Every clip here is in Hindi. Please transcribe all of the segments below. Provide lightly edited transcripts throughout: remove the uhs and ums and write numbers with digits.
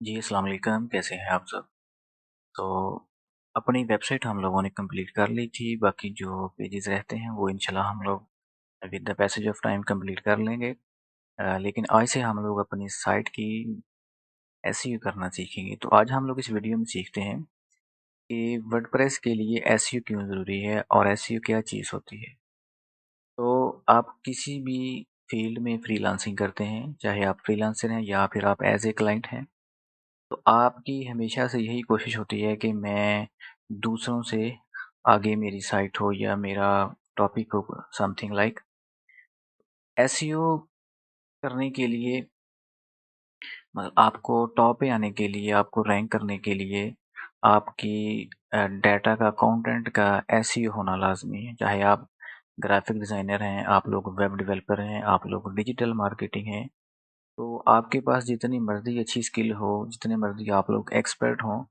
जी, अस्सलाम वालेकुम, कैसे हैं आप सब? तो अपनी वेबसाइट हम लोगों ने कंप्लीट कर ली थी, बाकी जो पेजेज़ रहते हैं वो इंशाल्लाह हम लोग with the passage of time complete कर लेंगे। लेकिन आज से हम लोग अपनी साइट की एसईओ करना सीखेंगे। तो आज हम लोग इस वीडियो में सीखते हैं कि वर्डप्रेस के लिए एसईओ क्यों ज़रूरी है और एसईओ क्या चीज़ होती है। तो आप किसी भी फील्ड में फ्रीलांसिंग करते हैं, चाहे आप फ्रीलांसर हैं या फिर आप एज़ ए क्लाइंट हैं, तो आपकी हमेशा से यही कोशिश होती है कि मैं दूसरों से आगे मेरी साइट हो या मेरा टॉपिक हो समथिंग लाइक। एसईओ करने के लिए मतलब आपको टॉप पे आने के लिए, आपको रैंक करने के लिए आपकी डाटा का कंटेंट का एसईओ होना लाज़मी है। चाहे आप ग्राफ़िक डिज़ाइनर हैं, आप लोग वेब डेवलपर हैं, आप लोग डिजिटल मार्केटिंग हैं, तो आपके पास जितनी मर्ज़ी अच्छी स्किल हो, जितने मर्ज़ी आप लोग एक्सपर्ट हों,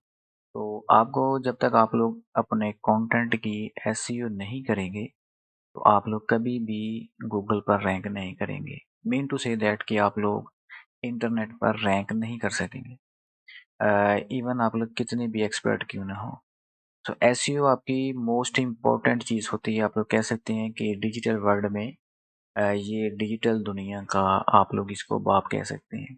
तो आपको जब तक आप लोग अपने कंटेंट की एसईओ नहीं करेंगे, तो आप लोग कभी भी गूगल पर रैंक नहीं करेंगे। मीन टू से दैट कि आप लोग इंटरनेट पर रैंक नहीं कर सकेंगे। इवन आप लोग कितने भी एक्सपर्ट क्यों ना हो। तो एसईओ आपकी मोस्ट इम्पोर्टेंट चीज़ होती है। आप लोग कह सकते हैं कि डिजिटल वर्ल्ड में ये डिजिटल दुनिया का आप लोग इसको बाप कह सकते हैं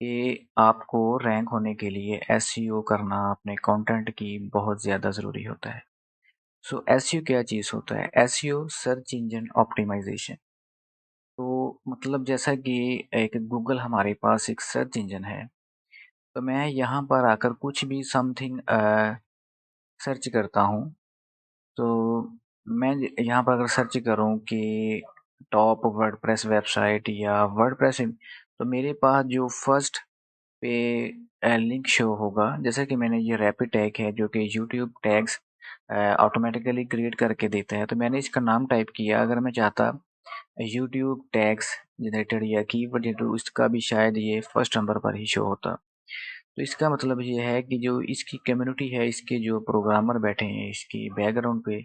कि आपको रैंक होने के लिए एसईओ करना अपने कंटेंट की बहुत ज़्यादा ज़रूरी होता है। सो एसईओ क्या चीज़ होता है? SEO search engine optimisation. तो मतलब जैसा कि एक गूगल हमारे पास एक सर्च इंजन है, तो मैं यहाँ पर आकर कुछ भी समथिंग सर्च करता हूँ, तो मैं यहाँ पर अगर सर्च करूँ कि टॉप वर्डप्रेस वेबसाइट या वर्डप्रेस, तो मेरे पास जो फर्स्ट पे लिंक शो होगा। जैसे कि मैंने ये रैपिड टैग है जो कि यूट्यूब टैग्स ऑटोमेटिकली क्रिएट करके देता है, तो मैंने इसका नाम टाइप किया। अगर मैं चाहता यूट्यूब टैग्स जनरेटेड या कीवर्ड जनरेटेड, इसका भी शायद ये फर्स्ट नंबर पर ही शो होता। तो इसका मतलब ये है कि जो इसकी कम्युनिटी है, इसके जो प्रोग्रामर बैठे हैं इसकी बैकग्राउंड पे,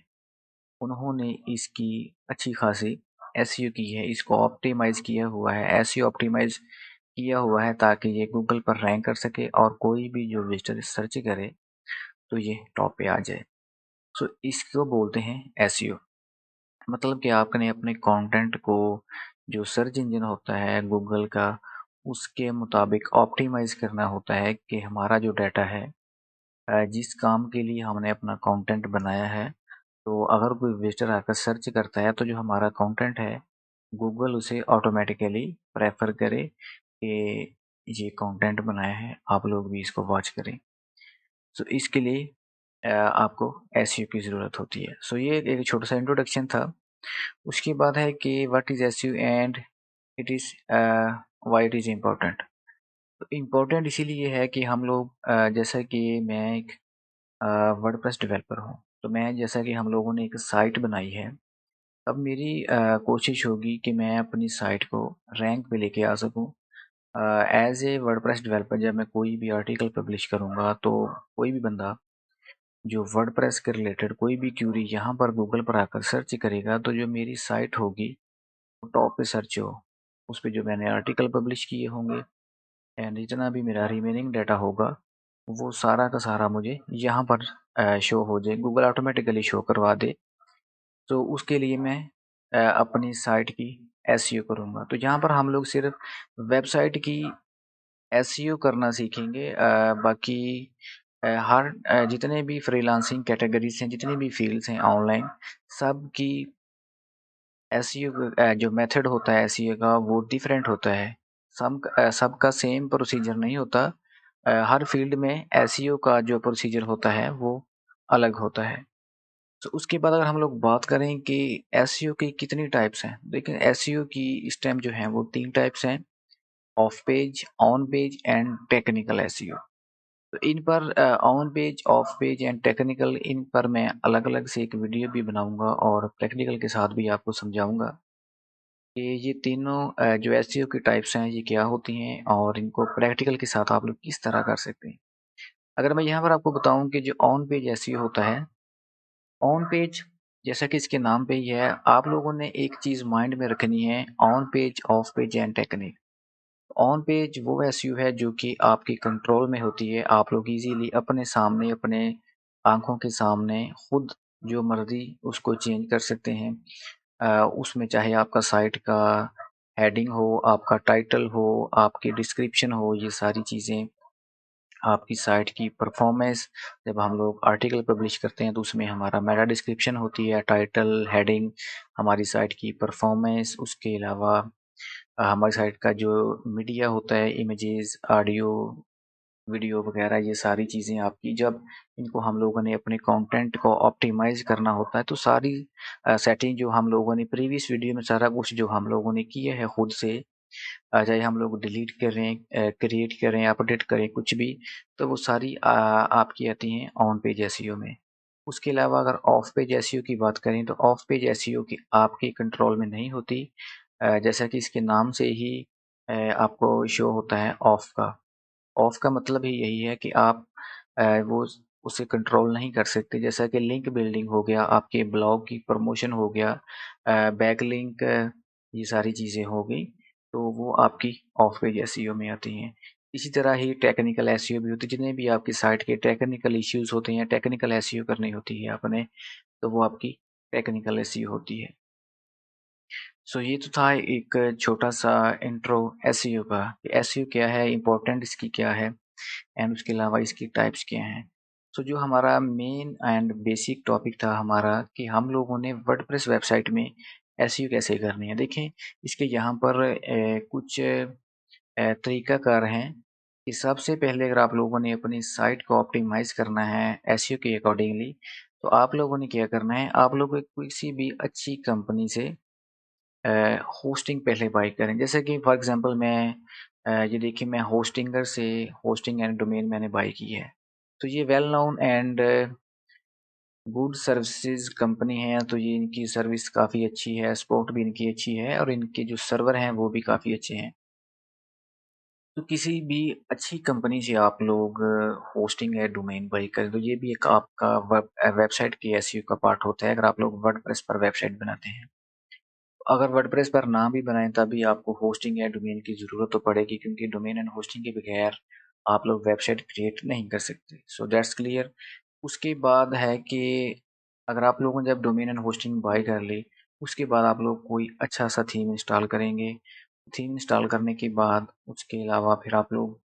उन्होंने इसकी अच्छी खासी एसईओ की है, इसको ऑप्टिमाइज़ किया हुआ है, एसईओ ऑप्टिमाइज़ किया हुआ है ताकि ये गूगल पर रैंक कर सके और कोई भी जो विज़िटर सर्च करे तो ये टॉप पे आ जाए। सो इसको बोलते हैं एसईओ। मतलब कि आपने अपने कंटेंट को जो सर्च इंजन होता है गूगल का, उसके मुताबिक ऑप्टिमाइज़ करना होता है कि हमारा जो डाटा है, जिस काम के लिए हमने अपना कंटेंट बनाया है, तो अगर कोई विज़िटर आकर सर्च करता है तो जो हमारा कंटेंट है, गूगल उसे ऑटोमेटिकली प्रेफ़र करे कि ये कंटेंट बनाया है, आप लोग भी इसको वॉच करें। सो इसके लिए आपको एसईओ की ज़रूरत होती है। सो ये एक छोटा-सा इंट्रोडक्शन था। उसके बाद है कि what is SEO and it is why it is important. तो इम्पोर्टेंट इसीलिए है कि हम लोग जैसा कि मैं एक वर्डप्रेस डेवलपर हूँ, तो मैं जैसा कि हम लोगों ने एक साइट बनाई है, अब मेरी कोशिश होगी कि मैं अपनी साइट को रैंक पे लेके आ सकूँ। एज़ ए वर्डप्रेस डेवलपर जब मैं कोई भी आर्टिकल पब्लिश करूँगा, तो कोई भी बंदा जो वर्डप्रेस के रिलेटेड कोई भी क्यूरी यहाँ पर गूगल पर आकर सर्च करेगा, तो जो मेरी साइट होगी वो टॉप पे सर्च हो। उस पे जो मैंने आर्टिकल पब्लिश किए होंगे एंड जितना भी मेरा रिमेनिंग डाटा होगा, वो सारा का सारा मुझे यहाँ पर शो हो जाए, गूगल ऑटोमेटिकली शो करवा दे। तो उसके लिए मैं अपनी साइट की एसईओ करूँगा। तो यहाँ पर हम लोग सिर्फ वेबसाइट की एसईओ करना सीखेंगे। बाकी हर जितने भी फ्रीलांसिंग कैटेगरीज़ हैं, जितनी भी फ़ील्ड्स हैं ऑनलाइन, सब की एसईओ जो मेथड होता है एसईओ का वो डिफरेंट होता है। सबका सेम प्रोसीजर नहीं होता। हर फ़ील्ड में एसईओ का जो प्रोसीजर होता है वो अलग होता है। तो उसके बाद अगर हम लोग बात करें कि एसईओ की कितनी टाइप्स हैं, देखिए एसईओ की इस टाइम जो है वो 3 टाइप्स हैं, off page, on page and technical SEO. तो इन पर on page, off page and technical, इन पर मैं अलग-अलग से एक वीडियो भी बनाऊँगा और टेक्निकल के साथ भी आपको समझाऊँगा कि ये तीनों जो एसईओ की टाइप्स हैं ये क्या होती हैं और इनको प्रैक्टिकल के साथ आप लोग किस तरह कर सकते हैं। अगर मैं यहाँ पर आपको बताऊँ कि जो ऑन पेज एसईओ होता है, ऑन पेज जैसा कि इसके नाम पे ही है, आप लोगों ने एक चीज़ माइंड में रखनी है, on page, off page and technique. On page वो एसईओ है जो कि आपके कंट्रोल में होती है। आप लोग इजीली अपने सामने, अपने आंखों के सामने खुद जो मर्जी उसको चेंज कर सकते हैं। उसमें चाहे आपका साइट का हेडिंग हो, आपका टाइटल हो, आपकी डिस्क्रिप्शन हो, ये सारी चीज़ें, आपकी साइट की परफॉर्मेंस। जब हम लोग आर्टिकल पब्लिश करते हैं तो उसमें हमारा मेटा डिस्क्रिप्शन होती है, टाइटल, हेडिंग, हमारी साइट की परफॉर्मेंस। उसके अलावा हमारी साइट का जो मीडिया होता है, इमेजेस, ऑडियो, वीडियो वगैरह, ये सारी चीज़ें आपकी, जब इनको हम लोगों ने अपने कंटेंट को ऑप्टिमाइज़ करना होता है तो सारी सेटिंग जो हम लोगों ने प्रीवियस वीडियो में सारा कुछ जो हम लोगों ने किया है खुद से, चाहे हम लोग डिलीट करें, क्रिएट करें, अपडेट करें, कुछ भी, तो वो सारी आपकी आती हैं ऑन पेज एसईओ में। उसके अलावा अगर ऑफ पेज एसईओ की बात करें तो ऑफ पेज एसईओ की आपके कंट्रोल में नहीं होती। जैसा कि इसके नाम से ही आपको शो होता है ऑफ का। ऑफ का मतलब ही यही है कि आप वो उसे कंट्रोल नहीं कर सकते। जैसा कि लिंक बिल्डिंग हो गया, आपके ब्लॉग की प्रमोशन हो गया, बैकलिंक, ये सारी चीज़ें हो गई, तो वो आपकी ऑफ पेज एसईओ में आती हैं। इसी तरह ही टेक्निकल एसईओ भी होती है। जितने भी आपकी साइट के टेक्निकल इश्यूज होते हैं, टेक्निकल एसईओ करनी होती है आपने, तो वो आपकी टेक्निकल एसईओ होती है। सो ये तो था एक छोटा सा इंट्रो एसईओ का। एसईओ क्या है, इम्पोर्टेंट इसकी क्या है, एंड उसके अलावा इसकी टाइप्स क्या हैं। सो जो हमारा मेन एंड बेसिक टॉपिक था हमारा, कि हम लोगों ने वर्डप्रेस वेबसाइट में एसईओ कैसे करनी है। देखें, इसके यहाँ पर कुछ तरीकाकार हैं कि सबसे पहले अगर आप लोगों ने अपनी साइट को ऑप्टिमाइज़ करना है एसईओ के अकॉर्डिंगली, तो आप लोगों ने क्या करना है, आप लोग किसी भी अच्छी कंपनी से होस्टिंग पहले बाय करें। जैसे कि फॉर एग्ज़ाम्पल मैं ये देखिए, मैं होस्टिंगर से होस्टिंग एंड डोमेन मैंने बाय की है। तो ये well known and good services company है, तो ये इनकी सर्विस काफ़ी अच्छी है, सपोर्ट भी इनकी अच्छी है और इनके जो सर्वर हैं वो भी काफ़ी अच्छे हैं। तो किसी भी अच्छी कंपनी से आप लोग होस्टिंग या डोमेन बाय करें, तो ये भी एक आपका वेबसाइट की एसईओ का पार्ट होता है, अगर आप लोग वर्डप्रेस पर वेबसाइट बनाते हैं। अगर वर्डप्रेस पर ना भी बनाएं तभी आपको होस्टिंग या डोमेन की ज़रूरत तो पड़ेगी, क्योंकि डोमेन एंड होस्टिंग के बगैर आप लोग वेबसाइट क्रिएट नहीं कर सकते। So that's clear. उसके बाद है कि अगर आप लोगों ने जब डोमेन एंड होस्टिंग बाय कर ली, उसके बाद आप लोग कोई अच्छा सा थीम इंस्टॉल करेंगे। थीम इंस्टॉल करने के बाद उसके अलावा फिर आप लोग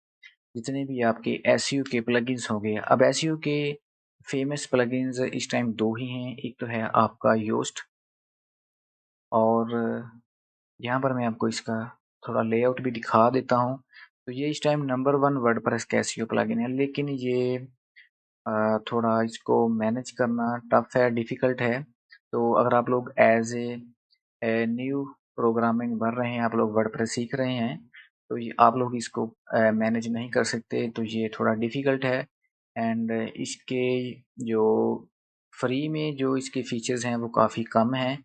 जितने भी आपके एसईओ के प्लगइन्स होंगे, अब एसईओ के फेमस प्लगइन्स इस टाइम दो ही हैं। एक तो है आपका योस्ट, और यहाँ पर मैं आपको इसका थोड़ा लेआउट भी दिखा देता हूँ। तो ये इस टाइम नंबर 1 वर्डप्रेस का एसईओ प्लगइन है, लेकिन ये थोड़ा इसको मैनेज करना टफ है, डिफ़िकल्ट है। तो अगर आप लोग एज़ न्यू प्रोग्रामिंग भर रहे हैं, आप लोग वर्डप्रेस सीख रहे हैं, तो ये आप लोग इसको मैनेज नहीं कर सकते, तो ये थोड़ा डिफ़िकल्ट है। एंड इसके जो फ्री में जो इसके फीचर्स हैं वो काफ़ी कम हैं।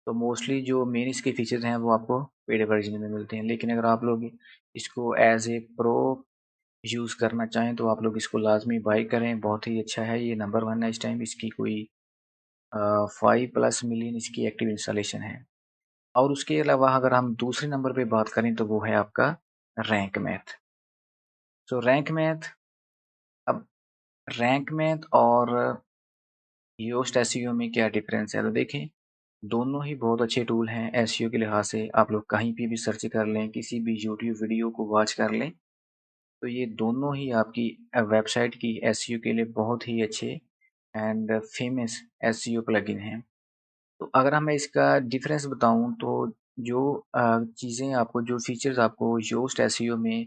तो मोस्टली जो मेन इसके फीचर्स हैं वो आपको पेड वर्जन में मिलते हैं। लेकिन अगर आप लोग इसको एज़ ए प्रो यूज़ करना चाहें तो आप लोग इसको लाज़मी बाय करें, बहुत ही अच्छा है। ये नंबर 1 है इस टाइम, इसकी कोई 5+ मिलियन इसकी एक्टिव इंस्टॉलेशन है। और उसके अलावा अगर हम दूसरे नंबर पे बात करें तो वो है आपका रैंक मैथ। सो रैंक मैथ, अब रैंक मैथ और योस्ट एसईओ में क्या डिफरेंस है, तो देखें, दोनों ही बहुत अच्छे टूल हैं एसईओ के लिहाज से। आप लोग कहीं पे भी सर्च कर लें, किसी भी यूट्यूब वीडियो को वॉच कर लें, तो ये दोनों ही आपकी वेबसाइट की एसईओ के लिए बहुत ही अच्छे एंड फेमस एसईओ प्लगइन हैं। तो अगर मैं इसका डिफरेंस बताऊं तो जो चीज़ें आपको, जो फीचर्स आपको योस्ट एसईओ में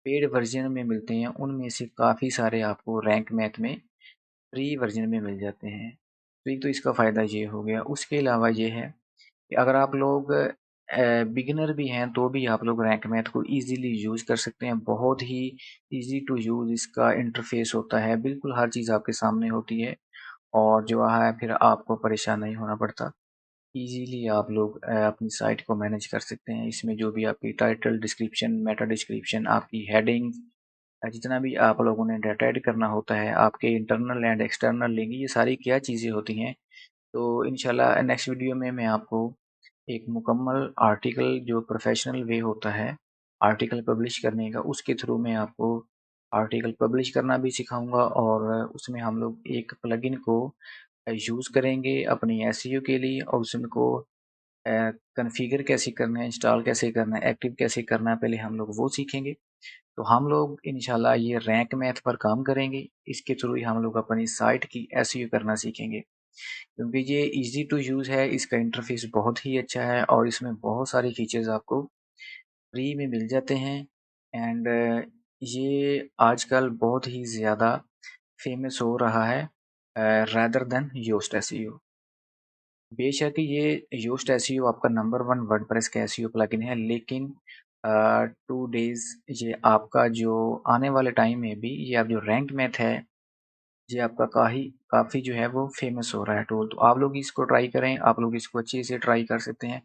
पेड वर्जन में मिलते हैं, उनमें से काफ़ी सारे आपको रैंक मैथ में फ्री वर्जन में मिल जाते हैं। तो एक तो इसका फ़ायदा ये हो गया। उसके अलावा ये है कि अगर आप लोग बिगिनर भी हैं तो भी आप लोग रैंक मैथ को ईज़िली यूज़ कर सकते हैं। बहुत ही ईज़ी टू यूज़ इसका इंटरफ़ेस होता है, बिल्कुल हर चीज़ आपके सामने होती है, और जो है फिर आपको परेशान नहीं होना पड़ता। ईज़िली आप लोग अपनी साइट को मैनेज कर सकते हैं। इसमें जो भी आपकी टाइटल, डिस्क्रिप्शन, मेटा डिस्क्रिप्शन, आपकी हेडिंग्स, जितना भी आप लोगों ने डाटा ऐड करना होता है, आपके इंटरनल एंड एक्सटर्नल लिंक, ये सारी क्या चीज़ें होती हैं। तो इंशाल्लाह नेक्स्ट वीडियो में मैं आपको एक मुकम्मल आर्टिकल जो प्रोफेशनल वे होता है, आर्टिकल पब्लिश करने का, उसके थ्रू मैं आपको आर्टिकल पब्लिश करना भी सिखाऊंगा। और उसमें हम लोग एक प्लगइन को यूज़ करेंगे अपनी एसईओ के लिए, और उसमें को कॉन्फ़िगर कैसे करना है, इंस्टॉल कैसे करना है, एक्टिव कैसे करना है, पहले हम लोग वो सीखेंगे। तो हम लोग इंशाल्लाह ये रैंक मैथ पर काम करेंगे, इसके थ्रू ही हम लोग अपनी साइट की एसईओ करना सीखेंगे, क्योंकि ये इजी टू यूज़ है, इसका इंटरफेस बहुत ही अच्छा है और इसमें बहुत सारे फीचर्स आपको फ्री में मिल जाते हैं। एंड ये आजकल बहुत ही ज़्यादा फेमस हो रहा है रादर देन योस्ट एसईओ। बेशक ये योस्ट एसईओ आपका नंबर वन वर्डप्रेस का एसईओ प्लगइन है, लेकिन 2 डेज ये आपका जो आने वाले टाइम में भी ये आप जो रैंक मैथ है, ये आपका काफ़ी जो है वो फेमस हो रहा है टूल। तो आप लोग इसको ट्राई करें, आप लोग इसको अच्छे से ट्राई कर सकते हैं।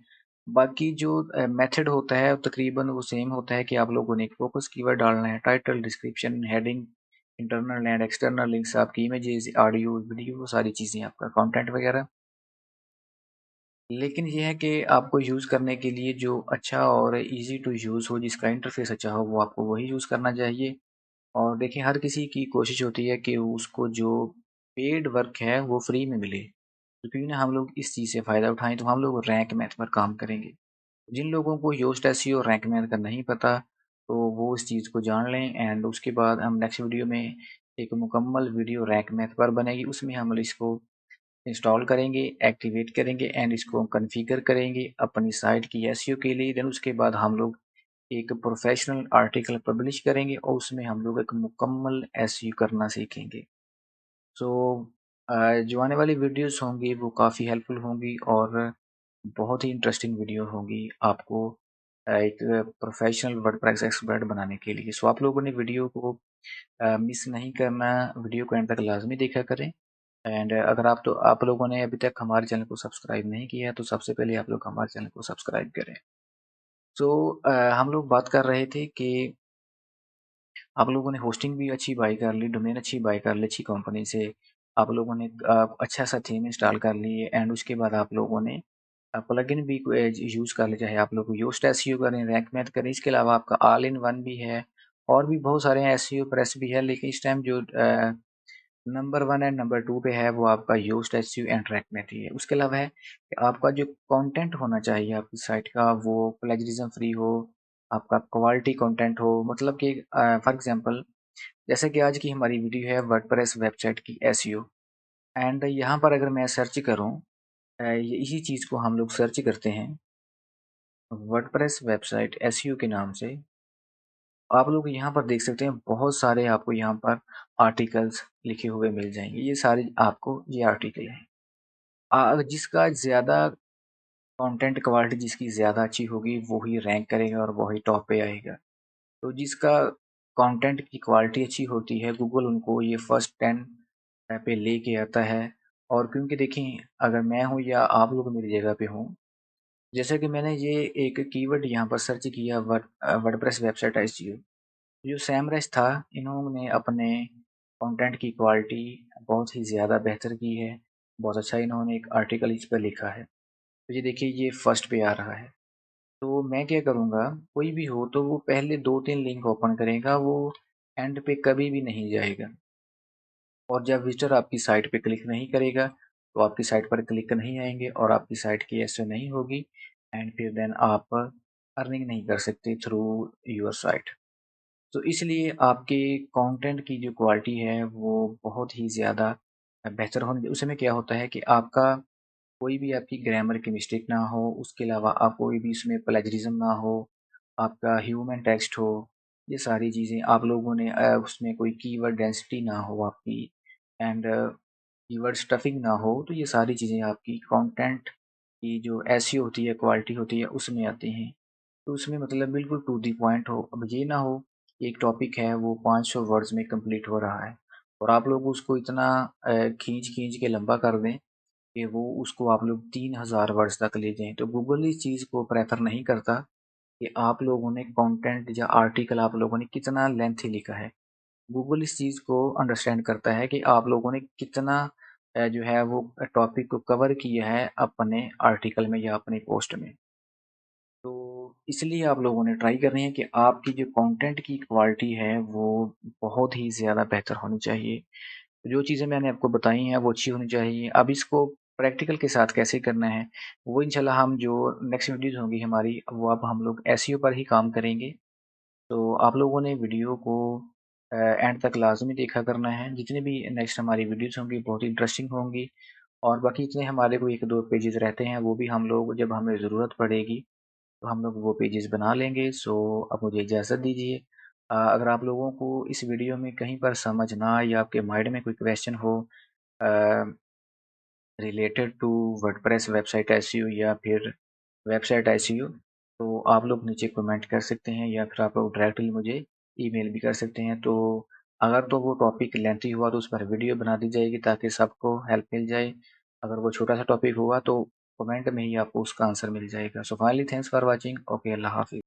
बाकी जो मेथड होता है तकरीबन वो सेम होता है कि आप लोगों ने एक फोकस कीवर्ड डालना है, title, description, heading, internal and external links, आपकी इमेजेस, ऑडियो, वीडियो, वो सारी चीज़ें, आपका कंटेंट वगैरह। लेकिन ये है कि आपको यूज़ करने के लिए जो अच्छा और ईज़ी टू यूज़ हो, जिसका इंटरफेस अच्छा हो, वो आपको वही यूज़ करना चाहिए। और देखिए, हर किसी की कोशिश होती है कि उसको जो पेड वर्क है वो फ्री में मिले। तो क्यों ना हम लोग इस चीज़ से फ़ायदा उठाएँ, तो हम लोग रैंक मैथ पर काम करेंगे। जिन लोगों को योस्ट एसईओ और रैंक मैथ का नहीं पता, तो वो इस चीज़ को जान लें। एंड उसके बाद हम नेक्स्ट वीडियो में एक मुकम्मल वीडियो रैंक मैथ पर बनेगी, उसमें हम इसको इंस्टॉल करेंगे, एक्टिवेट करेंगे एंड इसको कॉन्फ़िगर करेंगे अपनी साइट की एसईओ के लिए। देन उसके बाद हम लोग एक प्रोफेशनल आर्टिकल पब्लिश करेंगे और उसमें हम लोग एक मुकम्मल एसईओ करना सीखेंगे। सो जो आने वाली वीडियोस होंगी वो काफ़ी हेल्पफुल होंगी और बहुत ही इंटरेस्टिंग वीडियो होंगी आपको एक प्रोफेशनल वर्डप्रेस एक्सपर्ट बनाने के लिए। सो आप लोगों ने वीडियो को मिस नहीं करना, वीडियो को एंड तक लाजमी देखा करें। एंड अगर आप लोगों ने अभी तक हमारे चैनल को सब्सक्राइब नहीं किया है, तो सबसे पहले आप लोग हमारे चैनल को सब्सक्राइब करें। सो हम लोग बात कर रहे थे कि आप लोगों ने होस्टिंग भी अच्छी बाई कर ली, डोमेन अच्छी बाई कर ली अच्छी कंपनी से। आप लोगों ने अच्छा सा थीम इंस्टॉल कर ली एंड उसके बाद आप लोगों ने प्लगइन भी यूज़ कर लिया, चाहे आप लोग योस्ट एसईओ करें, रैंक मैथ करें। इसके अलावा आपका ऑल इन वन भी है और भी बहुत सारे एसईओ प्रेस भी है, लेकिन इस टाइम जो number one and number two पे है वो आपका Yoast SEO and Rank Math ही है। उसके अलावा है कि आपका जो कंटेंट होना चाहिए आपकी साइट का, वो प्लेजरिज्म फ्री हो, आपका क्वालिटी कंटेंट हो। मतलब कि फॉर एग्जांपल, जैसे कि आज की हमारी वीडियो है वर्डप्रेस वेबसाइट की एसईओ, एंड यहाँ पर अगर मैं सर्च करूँ, इसी चीज़ को हम लोग सर्च करते हैं वर्डप्रेस वेबसाइट एसईओ के नाम से, आप लोग यहाँ पर देख सकते हैं बहुत सारे आपको यहाँ पर आर्टिकल्स लिखे हुए मिल जाएंगे। ये सारे आपको ये आर्टिकल हैं। जिसका ज़्यादा कंटेंट क्वालिटी जिसकी ज़्यादा अच्छी होगी वो ही रैंक करेगा और वही टॉप पे आएगा। तो जिसका कंटेंट की क्वालिटी अच्छी होती है, गूगल उनको ये फर्स्ट 10 पे लेके आता है। और क्योंकि देखें, अगर मैं हूँ या आप लोग मेरी जगह पे हों, जैसे कि मैंने ये एक कीवर्ड यहाँ पर सर्च किया, वर्डप्रेस वेबसाइट एसईओ, जो सैमरस था, इन्होंने अपने कंटेंट की क्वालिटी बहुत ही ज़्यादा बेहतर की है। बहुत अच्छा इन्होंने एक आर्टिकल इस पर लिखा है। तो ये देखिए, ये फर्स्ट पे आ रहा है। तो मैं क्या करूँगा, कोई भी हो तो वो पहले 2-3 लिंक ओपन करेगा, वो एंड पे कभी भी नहीं जाएगा। और जब विजिटर आपकी साइट पे क्लिक नहीं करेगा, तो आपकी साइट पर क्लिक नहीं आएंगे और आपकी साइट की एसईओ नहीं होगी। एंड फिर देन आप अर्निंग नहीं कर सकते थ्रू योर साइट। तो इसलिए आपके कंटेंट की जो क्वालिटी है वो बहुत ही ज़्यादा बेहतर होनी चाहिए। उसमें क्या होता है कि आपका कोई भी आपकी ग्रामर की मिस्टेक ना हो, उसके अलावा आप कोई भी उसमें प्लेजरिज्म ना हो, आपका ह्यूमन टेक्स्ट हो, ये सारी चीज़ें आप लोगों ने उसमें कोई कीवर्ड डेंसिटी ना हो आपकी, एंड कीवर्ड स्टफिंग ना हो, तो ये सारी चीज़ें आपकी कंटेंट की जो एसईओ होती है, क्वालिटी होती है, उसमें आती हैं। तो उसमें मतलब बिल्कुल टू द पॉइंट हो। अब ये ना हो कि एक टॉपिक है वो 500 वर्ड्स में कंप्लीट हो रहा है और आप लोग उसको इतना खींच के लंबा कर दें कि वो उसको आप लोग 3000 वर्ड्स तक ले जाएँ। तो गूगल इस चीज़ को प्रेफ़र नहीं करता कि आप लोगों ने कंटेंट या आर्टिकल आप लोगों ने कितना लेंथी लिखा है। गूगल इस चीज़ को अंडरस्टैंड करता है कि आप लोगों ने कितना जो है वो टॉपिक को कवर किया है अपने आर्टिकल में या अपने पोस्ट में। तो इसलिए आप लोगों ने ट्राई करनी है कि आपकी जो कंटेंट की क्वालिटी है वो बहुत ही ज़्यादा बेहतर होनी चाहिए। जो चीज़ें मैंने आपको बताई हैं वो अच्छी होनी चाहिए। अब इसको प्रैक्टिकल के साथ कैसे करना है, वो इंशाल्लाह हम जो नेक्स्ट वीडियोज़ होंगी हमारी, वो अब हम लोग एसईओ पर ही काम करेंगे। तो आप लोगों ने वीडियो को एंड तक लाज़मी देखा करना है। जितनी भी नेक्स्ट हमारी वीडियोज़ होंगी बहुत ही इंटरेस्टिंग होंगी, और बाकी जितने हमारे कोई 1-2 पेजेज़ रहते हैं वो भी हम लोग जब हमें ज़रूरत पड़ेगी तो हम लोग वो पेजेज़ बना लेंगे। सो अब मुझे इजाज़त दीजिए। अगर आप लोगों को इस वीडियो में कहीं पर समझ ना आए या आपके माइंड में कोई क्वेश्चन हो uh, related to WordPress website SEO या फिर वेबसाइट एसईओ, तो आप लोग नीचे कमेंट कर सकते हैं या फिर आप लोग डायरेक्टली मुझे ईमेल भी कर सकते हैं। तो अगर तो वो टॉपिक लेंथी हुआ तो उस पर वीडियो बना दी जाएगी ताकि सबको हेल्प मिल जाए। अगर वो छोटा सा टॉपिक हुआ तो कमेंट में ही आपको उसका आंसर मिल जाएगा। So finally thanks for watching. Okay, अल्लाह हाफिज़।